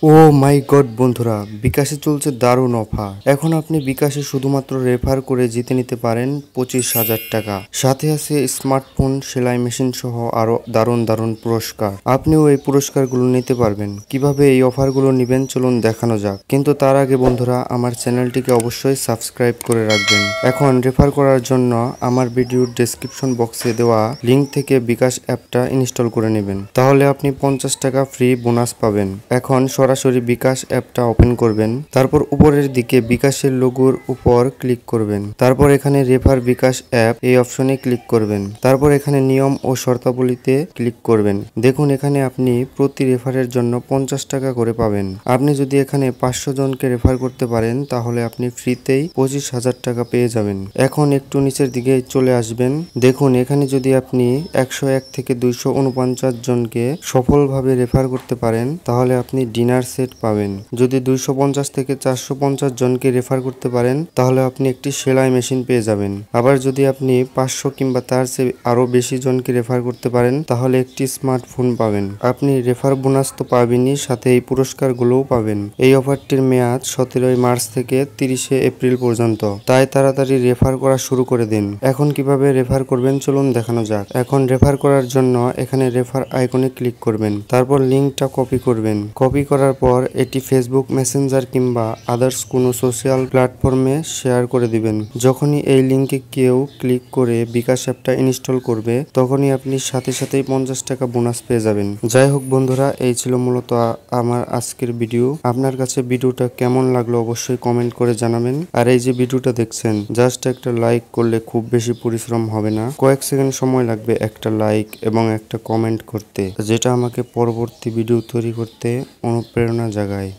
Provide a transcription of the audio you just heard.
ও মাই god বন্ধুরা, বিকাশে চলছে দারুণ অফার। এখন আপনি বিকাশে শুধুমাত্র রেফার করে জিতে নিতে পারেন 25,000 টাকা। সাথে আছে স্মার্টফোন, সেলাই মেশিন সহ আরো দারুণ দারুণ পুরস্কার। আপনিও এই পুরস্কারগুলো নিতে পারবেন। কিভাবে এই অফারগুলো নেবেন চলুন দেখানো যাক। কিন্তু তার আগে বন্ধুরা, আমার চ্যানেলটিকে অবশ্যই সাবস্ক্রাইব করে রাখবেন। এখন রেফার করার জন্য আমার ভিডিওর ডেসক্রিপশন বক্সে দেওয়া লিঙ্ক থেকে বিকাশ অ্যাপটা ইনস্টল করে নেবেন। তাহলে আপনি 50 টাকা ফ্রি বোনাস পাবেন। এখন সরাসরি বিকাশ অ্যাপটা ওপেন করবেন। তারপর উপরের দিকে বিকাশের লোগোর উপর ক্লিক করবেন। তারপর এখানে রেফার বিকাশ অ্যাপ এই অপশনে ক্লিক করবেন। তারপর এখানে নিয়ম ও শর্তাবলীতে ক্লিক করবেন। দেখুন এখানে আপনি প্রতি রেফারের জন্য 50 টাকা করে পাবেন। আপনি যদি এখানে 500 জনকে রেফার করতে পারেন তাহলে আপনি ফ্রিতেই 25,000 টাকা পেয়ে যাবেন। এখন একটু নিচের দিকে চলে আসবেন। দেখুন এখানে যদি আপনি 101 থেকে 249 জনকে সফলভাবে রেফার করতে পারেন তাহলে আপনি ডিনার সেট পাবেন। যদি 250 থেকে 450 জনকে রেফার করতে পারেন তাহলে আপনি একটি সেলাই মেশিন পেয়ে যাবেন। আবার যদি আপনি 500 কিংবা তার চেয়ে আরো বেশি জনকে রেফার করতে পারেন তাহলে একটি স্মার্টফোন পাবেন। আপনি রেফার বোনাস তো পাবেনই, সাথে এই পুরস্কারগুলোও পাবেন। এই অফারটির মেয়াদ 17 মার্চ থেকে 30 এপ্রিল পর্যন্ত, তাই তাড়াতাড়ি রেফার করা শুরু করে দিন। এখন কিভাবে রেফার করবেন চলুন দেখানো যাক। এখন রেফার করার জন্য এখানে রেফার আইকনে ক্লিক করবেন। তারপর লিঙ্কটা কপি করবেন। কপি করার পর এটি ফেসবুক, মেসেঞ্জার কিংবা আদার্স কোনো সোশ্যাল প্ল্যাটফর্মে শেয়ার করে দিবেন। যখনই এই লিঙ্কে কেউ ক্লিক করে বিকাশ অ্যাপটা ইনস্টল করবে তখনই আপনি সাথে সাথেই 50 টাকা বোনাস পেয়ে যাবেন। যাই হোক বন্ধুরা, এই ছিল মূলত আমার আজকের ভিডিও। আপনার কাছে ভিডিওটা কেমন লাগলো অবশ্যই কমেন্ট করে জানাবেন। আর এই যে ভিডিওটা দেখছেন, জাস্ট একটা লাইক করলে খুব বেশি পরিশ্রম হবে না, কয়েক সেকেন্ড সময় লাগবে একটা লাইক এবং একটা কমেন্ট করতে, যেটা আমাকে পরবর্তী ভিডিও তৈরি করতে অনুপ্রেরণা জাগায়।